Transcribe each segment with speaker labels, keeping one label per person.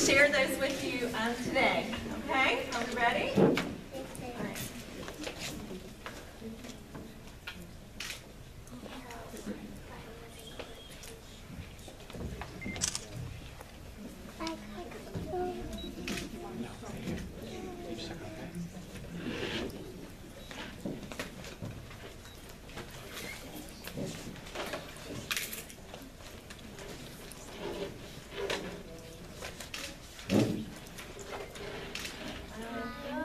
Speaker 1: share those with you today. Okay, are we ready? All right.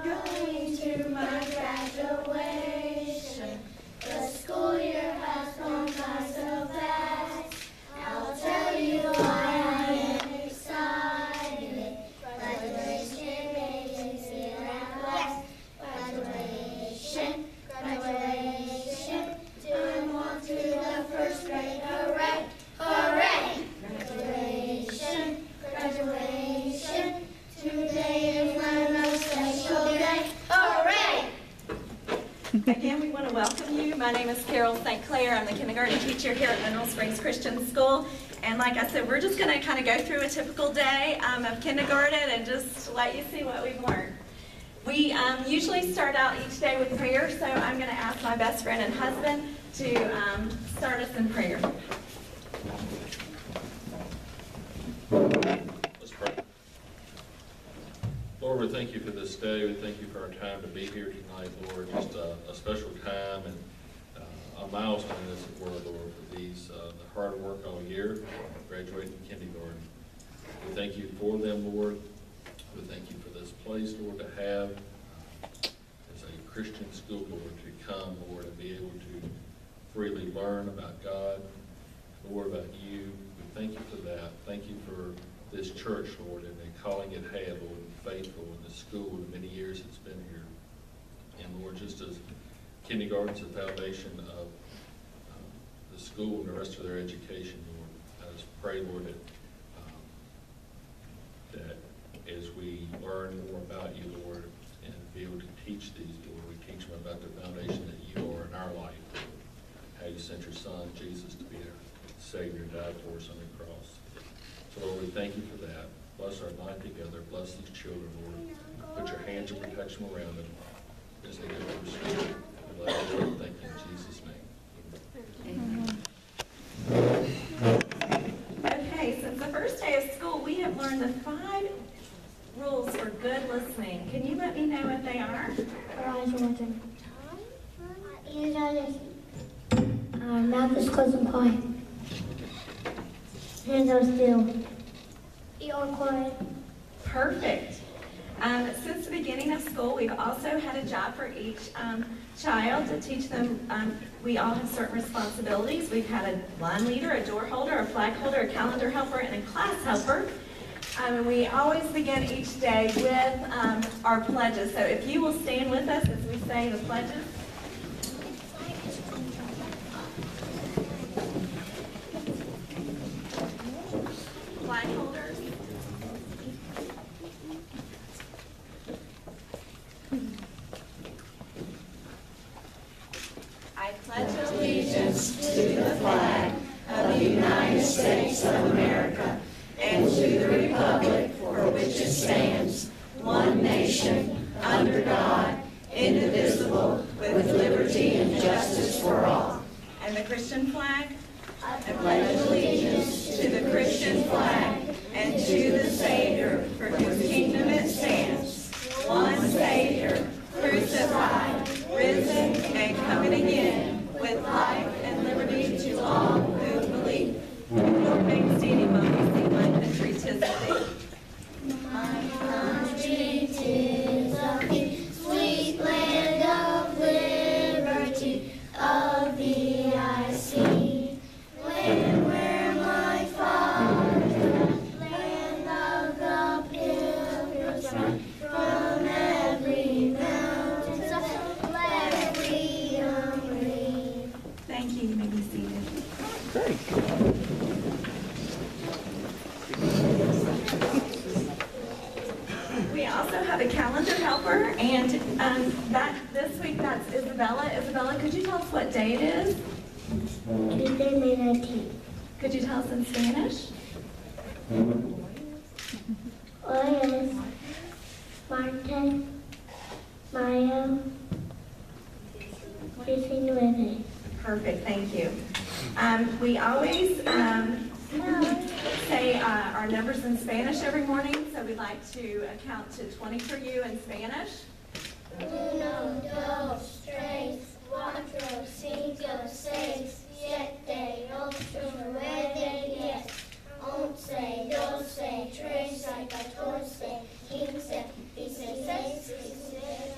Speaker 2: Going to my graduation. The school year has gone by so fast. I'll tell you why I am excited. Graduation day is here at last. Graduation, graduation. I'm on to the first grade. Hooray, hooray! Graduation, graduation. Today is my most special day. Hooray!
Speaker 1: Again, we want to welcome you. My name is Carol St. Clair. I'm the kindergarten teacher here at Mineral Springs Christian School. And like I said, we're just going to kind of go through a typical day of kindergarten and just let you see what we've learned. We usually start out each day with prayer, so I'm going to ask my best friend and husband to start us in prayer.
Speaker 3: Let's pray. Lord, we thank you for this day. We thank you for our time to be here tonight, Lord. Just a special time and a milestone, as it were, Lord, for these the hard work all year, graduating kindergarten. We thank you for them, Lord. We thank you for this place, Lord, to have as a Christian school, Lord, to come, Lord, and be able to freely learn about God, Lord, about you. We thank you for that. Thank you for this church, Lord, and the calling it had, Lord, and faithful in the school, the many years it's been here. And Lord, just as kindergarten's the foundation of the school and the rest of their education, Lord, I just pray, Lord, that as we learn more about you, Lord, and be able to teach these, Lord, we teach them about the foundation that you are in our life, Lord, how you sent your Son, Jesus, to be our Savior, died for us on the cross. So, Lord, we thank you for that. Bless our night together. Bless these children, Lord. Put your hands of protection around them as they go through school. We love you, Lord. Thank you in Jesus' name.
Speaker 1: Okay, since the first day of school, we have learned the 5 rules for good listening. Can you let me know what they are?
Speaker 2: Eyes are open. Ears are listening. Our mouth is closed and quiet. Hands are still. You are quiet.
Speaker 1: Perfect. Since the beginning of school, we've also had a job for each child to teach them. We all have certain responsibilities. We've had a line leader, a door holder, a flag holder, a calendar helper, and a class helper. And we always begin each day with our pledges. So if you will stand with us as we say the pledges. Flag holders. I pledge allegiance to the flag of the United States of America and to the republic for which it stands, one nation, under God, indivisible, with liberty and justice for all. And the Christian flag? I pledge allegiance to the Christian flag and to the Savior for whose kingdom it stands, one Savior, crucified, risen, and coming again, with life and liberty to all who believe. Lord, make us standing while we sing My Country 'Tis of Thee.
Speaker 2: My country 'tis of thee, sweet land of liberty, of thee I see. Land where my fathers died, land of the pilgrims run, from every mountain side, let freedom ring.
Speaker 1: Thank you. You may be seated. We also have a calendar helper, and this week that's Isabella. Isabella, could you tell us what day it is?
Speaker 2: Tuesday, May 19th.
Speaker 1: Could you tell us in Spanish?
Speaker 2: Hoy Lois, Martin, Maya, Lucy, Nueve.
Speaker 4: Perfect, thank you. We always say our numbers in Spanish every morning, so we'd like to count to 20 for you in Spanish.
Speaker 2: 1, 2, 3, 4, 5, 6, 7, 8, 9, 10, 11, 12, 13, 14, 15, 16, 17,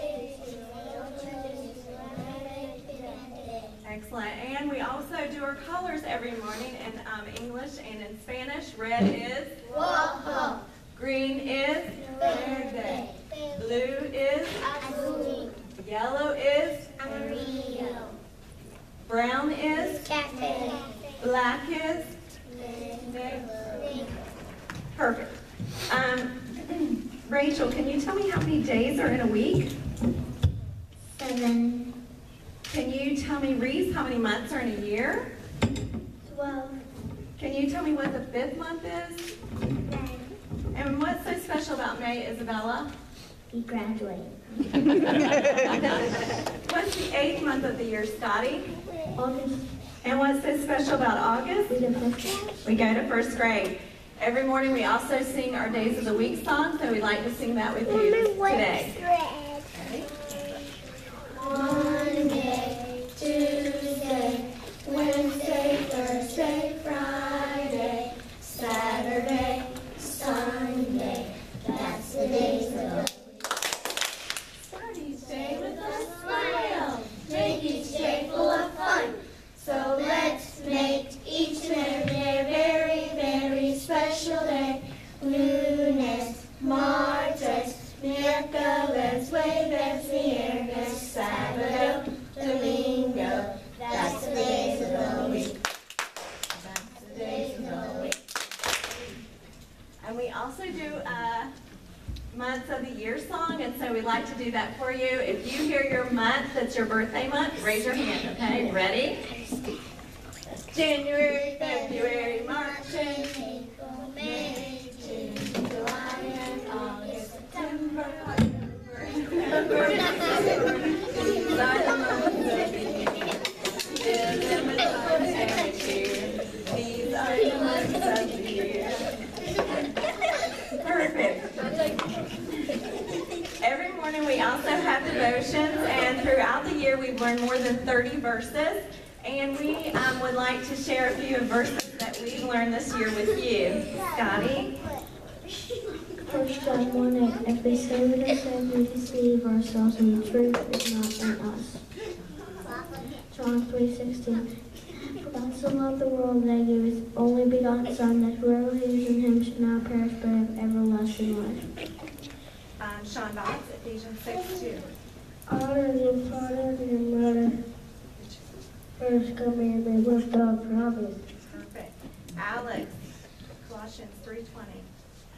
Speaker 2: 18, 19, 20.
Speaker 4: Excellent. And we also do our colors every morning in English and in Spanish. Red is
Speaker 2: Rojo,
Speaker 4: green is verde, blue is
Speaker 2: azul,
Speaker 4: yellow is
Speaker 2: amarillo,
Speaker 4: brown is
Speaker 2: café,
Speaker 4: black is
Speaker 2: negro.
Speaker 4: perfect. Rachel, can you tell me how many days are in a week?
Speaker 2: 7,
Speaker 4: Can you tell me, Reese, how many months are in a year?
Speaker 2: 12,
Speaker 4: Can you tell me what the 5th month is?
Speaker 2: May.
Speaker 4: And what's so special about May, Isabella?
Speaker 2: We graduate.
Speaker 4: What's the 8th month of the year, Scotty?
Speaker 2: August,
Speaker 4: And what's so special about August?
Speaker 2: we go first.
Speaker 4: We go to 1st grade. Every morning we also sing our Days of the Week song, so we'd like to sing that with you today.
Speaker 2: Monday, Tuesday, Wednesday, Thursday, Friday, Saturday, Sunday. That's the days of the
Speaker 4: Start each day with a
Speaker 2: smile. Make each day full of fun. So let's make each day a very, very special day. Lunes, martes, miércoles, jueves, viernes, sábado, domingo. That's the days of the week. That's the days of the week.
Speaker 4: And we also do a months of the year song, and so we'd like to do that for you. If you hear your month that's your birthday month, raise your hand, okay? Ready? January, February, March, and
Speaker 2: April, May, June,
Speaker 4: July, and August, September, October, November, December. These are the months of the year. These are the months of the year. Perfect. Every morning we also have devotions, and throughout the year we've learned more than 30 verses, and we would like to share a few verses that we've learned this year with you. Scotty?
Speaker 2: 1 John 1:8. If we say what it says, we deceive ourselves, and the truth is not in us. John 3:16. For God so loved the world that he gave his only begotten Son, that whoever believes in him should not perish but have everlasting life.
Speaker 4: Sean Botts, Ephesians 6:2.
Speaker 2: Honor your father and your mother. First commandment with the promise.
Speaker 4: Perfect. Alex, Colossians 3:20.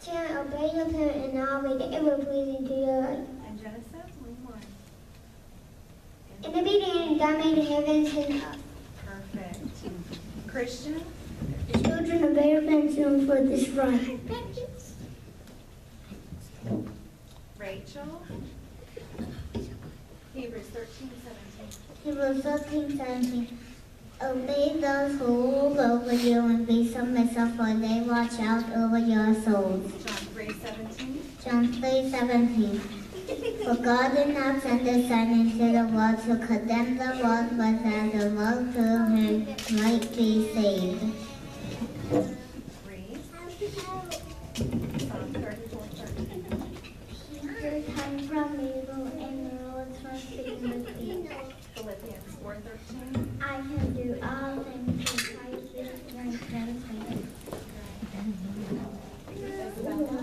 Speaker 2: To obey your parents and not be ever pleasing to you.
Speaker 4: And Genesis 1:1.
Speaker 2: In the beginning, God made the heavens and earth.
Speaker 4: Perfect. Christian,
Speaker 2: Children, obey your parents and for this right.
Speaker 4: Rachel, Hebrews 13:17.
Speaker 2: Hebrews 13:17. Obey those who rule over you and be submissive, for they watch out over your souls.
Speaker 4: John 3:17.
Speaker 2: John 3:17. For God did not send his Son into the world to condemn the world, but that the world through him might be saved.
Speaker 4: Read. Psalm 34:13.
Speaker 2: Turn from evil and the Lord from sickness.
Speaker 4: Philippians 4:13.
Speaker 2: I can do all things through Christ who strengthens me.
Speaker 4: Isabella.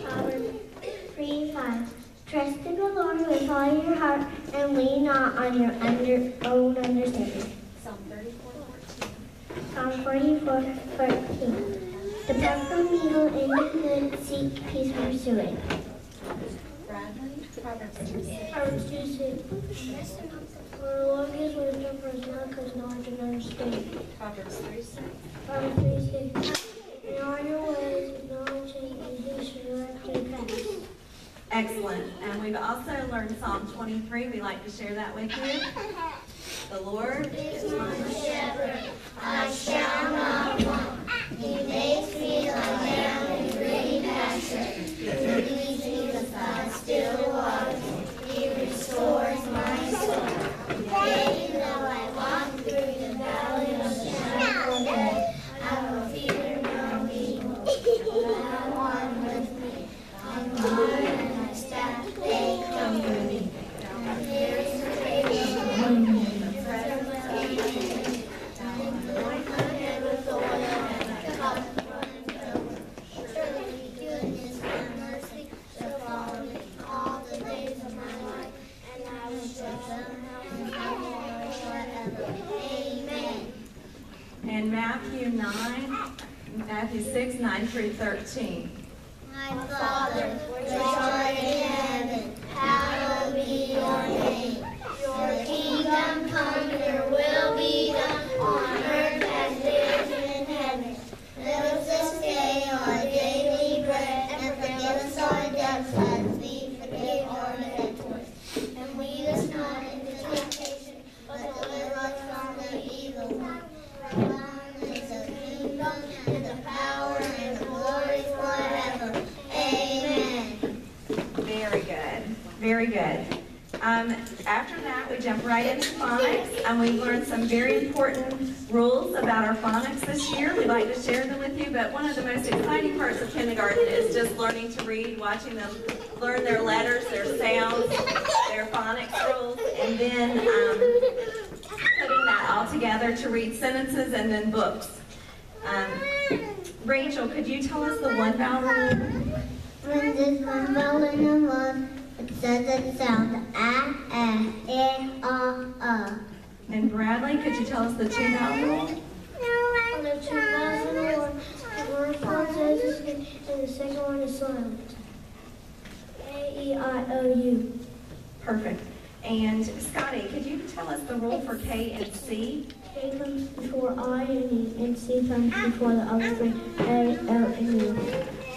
Speaker 2: Proverbs 3:5. Trust in the Lord with all your heart and lean not on your own understanding.
Speaker 4: Psalm 34:14.
Speaker 2: Psalm 44:13. Depart from evil and do good, seek peace, pursue it.
Speaker 4: Bradley, Proverbs 2:6.
Speaker 2: Proverbs 2:6. For the Lord gives wisdom for his mouth, because knowledge and understanding.
Speaker 4: Proverbs 3:6.
Speaker 2: Proverbs 3:6. In all your ways, acknowledge him, and he shall direct your paths.
Speaker 4: Excellent. And we've also learned Psalm 23. We'd like to share that with you. The Lord
Speaker 2: is my shepherd, I shall not want. He makes me lie down in green pastures. He leads me beside still waters. He restores my soul. Yea, though I walk through the valley of the shadow of death, I will fear no evil. Thou art with me. Thy rod and thy staff, they comfort me. There is a table before me.
Speaker 4: And Matthew 6, 9 through 13.
Speaker 2: My Father, which art in heaven, hallowed be your name. Your kingdom come, your will be done on earth as it is in heaven. Give us this day our daily bread, and forgive us our debts as we forgive our debtors. And lead us not into temptation, but deliver us from the evil one. For thine is the kingdom, and the power, and the glory forever. Amen.
Speaker 4: Very good. Very good. After that, we jump right into phonics, and we've learned some very important rules about our phonics this year. We'd like to share them with you, but one of the most exciting parts of kindergarten is just learning to read, watching them learn their letters, their sounds, their phonics rules, and then putting that all together to read sentences and then books. Rachel, could you tell us the one vowel rule?
Speaker 2: When there's one vowel in a word, it says it sounds a.
Speaker 4: And Bradley, could you tell us the two vowel rule?
Speaker 2: When there's two vowels in a word, the first one says it, and the second one is silent. A-E-I-O-U.
Speaker 4: Perfect. And Scotty, could you tell us the rule for K and C?
Speaker 2: K comes before I and E, and C comes before the other three, A, L, and U.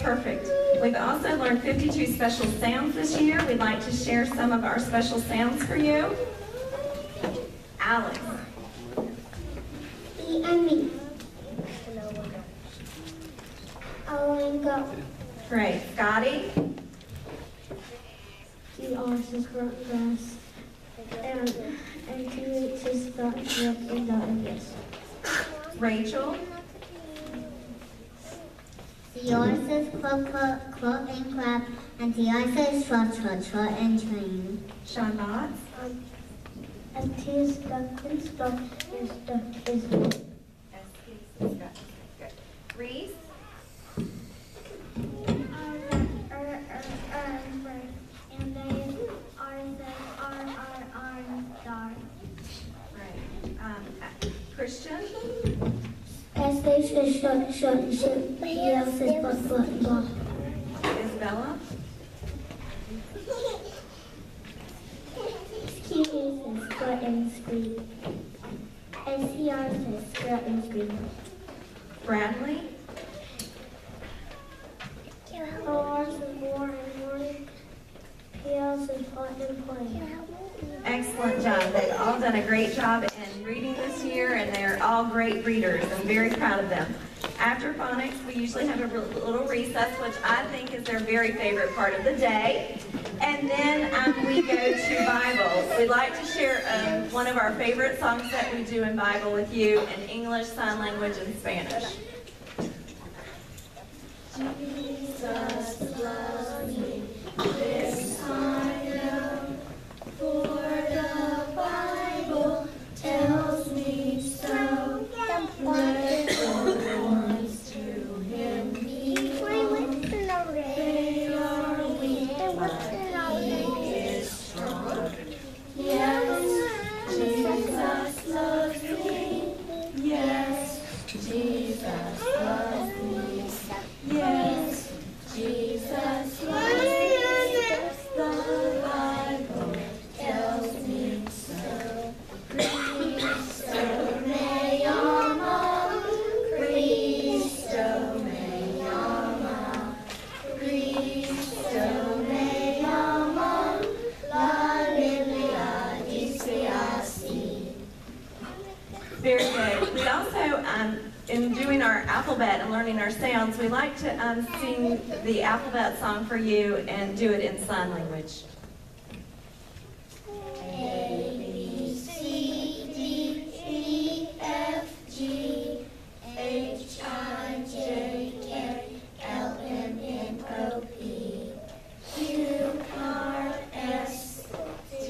Speaker 4: Perfect. We've also learned 52 special sounds this year. We'd like to share some of our special sounds for you. Alex.
Speaker 2: E and me. O and go.
Speaker 4: Great. Scotty.
Speaker 2: T-R says grass. And T-H says dot, and dot, and yes.
Speaker 4: Rachel.
Speaker 2: C-R says cluck, cluck, cluck, and clap. And T-I says trot, trot, trot, and train.
Speaker 4: Sean Botts.
Speaker 2: And T is duck, and stuff, and stuff is duck.
Speaker 4: Good. Reese.
Speaker 2: And then R says R, star.
Speaker 4: Right. Christian.
Speaker 2: S says shut, shut, and shut. B L says butt, butt.
Speaker 4: Isabella.
Speaker 2: Q says strut and scream. SCR says strut and scream.
Speaker 4: Bradley.
Speaker 2: OR says more and morning. PL says pot and play.
Speaker 4: Excellent job. They've all done a great job in reading this year, and they're all great readers. I'm very proud of them. After phonics, we usually have a little recess, which I think is their very favorite part of the day. And then we go to Bible. We'd like to share one of our favorite songs that we do in Bible with you in English, sign language, and Spanish.
Speaker 2: Jesus loves me, this I know, for the Bible tells me so. Let the ones to him belong. They are weak, but he is strong. Yes, Jesus loves me. Yes, Jesus loves me. Yes, Jesus loves me.
Speaker 4: in doing our alphabet and learning our sounds, we like to sing the alphabet song for you and do it in sign language.
Speaker 2: A, B, C, D, E, F, G, H, I, J, K, L, M, N, O, P, Q, R, S, T,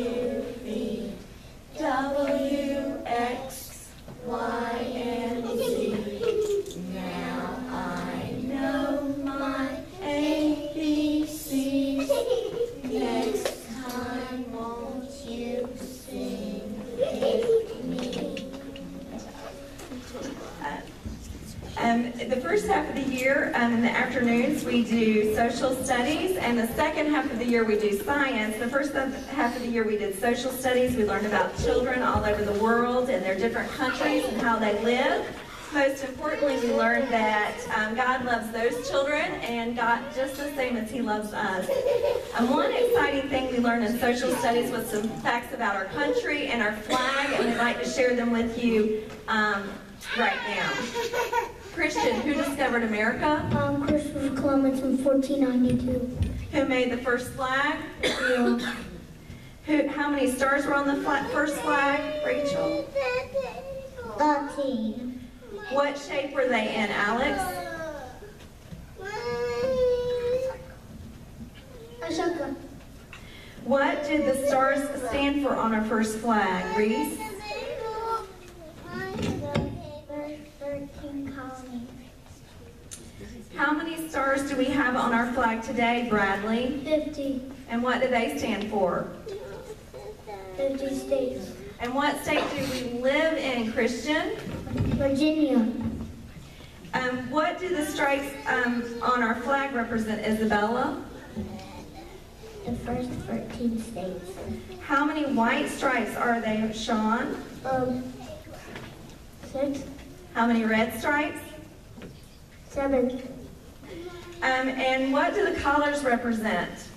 Speaker 2: U, V, W, X, Y, and Z. Now I know my ABCs. Next time, won't you sing with me?
Speaker 4: The first half of the year, in the afternoons, we do social studies, and the second half of the year, we do science. The first half of the year, we did social studies. We learned about children all over the world and their different countries and how they live. Most importantly, we learned that God loves those children and God just the same as He loves us. One exciting thing we learned in social studies was some facts about our country and our flag, and we'd like to share them with you right now. Christian, who discovered America?
Speaker 2: Christopher Columbus in 1492.
Speaker 4: Who made the first flag? How many stars were on the first flag, Rachel?
Speaker 2: 13.
Speaker 4: What shape were they in, Alex?
Speaker 2: A circle.
Speaker 4: What did the stars stand for on our first flag, Reese?
Speaker 2: 13 colonies.
Speaker 4: How many stars do we have on our flag today, Bradley?
Speaker 2: 50.
Speaker 4: And what do they stand for?
Speaker 2: 50 states.
Speaker 4: And what state do we live in, Christian?
Speaker 2: Virginia.
Speaker 4: What do the stripes on our flag represent, Isabella?
Speaker 2: The first 13 states.
Speaker 4: How many white stripes are they, Sean?
Speaker 2: 6.
Speaker 4: How many red stripes?
Speaker 2: 7.
Speaker 4: And what do the colors represent?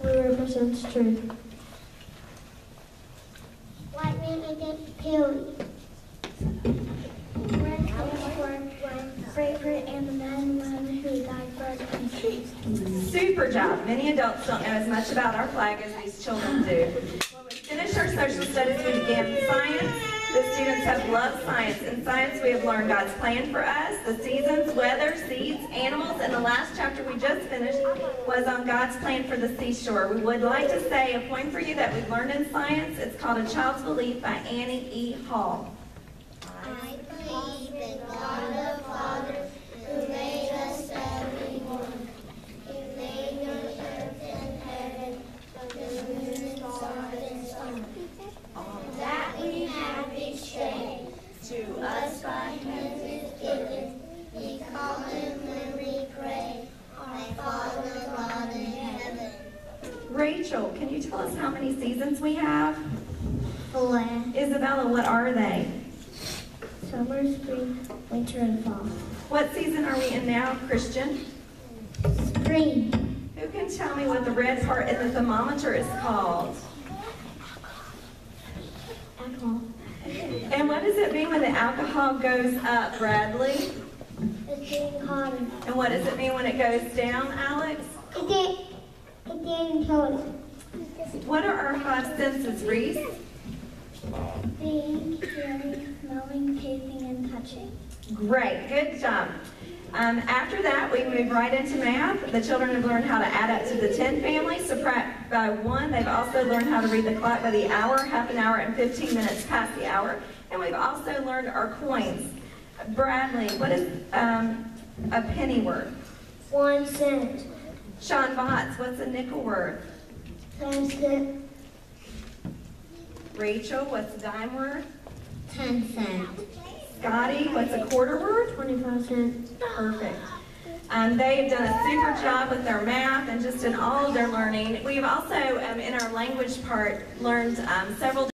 Speaker 2: Blue represents truth. White man against Paley. Red stands for favorite and the man who died for our country.
Speaker 4: Super job. Many adults don't know as much about our flag as these children do. When we finished our social studies, we began science. The students have loved science. In science, we have learned God's plan for us, the seasons, weather, seeds, animals, and the last chapter we just finished was on God's plan for the seashore. We would like to say a poem for you that we've learned in science. It's called A Child's Belief by Annie E. Hall.
Speaker 2: I believe in God the Father, who made us everyone. He made the earth and heaven, the moon, stars, and sun. That we have each day, to us by Him is given. We call Him when we pray, our Father God in heaven.
Speaker 4: Rachel, can you tell us how many seasons we have?
Speaker 2: 4.
Speaker 4: Isabella, what are they?
Speaker 2: Summer, spring, winter, and fall.
Speaker 4: What season are we in now, Christian?
Speaker 2: Spring.
Speaker 4: Who can tell me what the red part in the thermometer is called?
Speaker 2: Alcohol.
Speaker 4: And what does it mean when the alcohol goes up, Bradley?
Speaker 2: It's getting hotter.
Speaker 4: And what does it mean when it goes down, Alex?
Speaker 2: It's getting colder.
Speaker 4: What are our 5 senses, Reese?
Speaker 2: Seeing, hearing, smelling, tasting, and touching.
Speaker 4: Great, good job. After that, we move right into math. The children have learned how to add up to the 10 family, subtract by 1. They've also learned how to read the clock by the hour, half an hour, and 15 minutes past the hour. And we've also learned our coins. Bradley, what is a penny worth?
Speaker 2: 1 cent.
Speaker 4: Sean Botts, what's a nickel worth?
Speaker 2: 10 cents.
Speaker 4: Rachel, what's a dime worth?
Speaker 2: 10 cents.
Speaker 4: Scotty, what's a quarter worth?
Speaker 2: 25 cents.
Speaker 4: Perfect. They've done a super job with their math and just in all of their learning. We've also, in our language part, learned several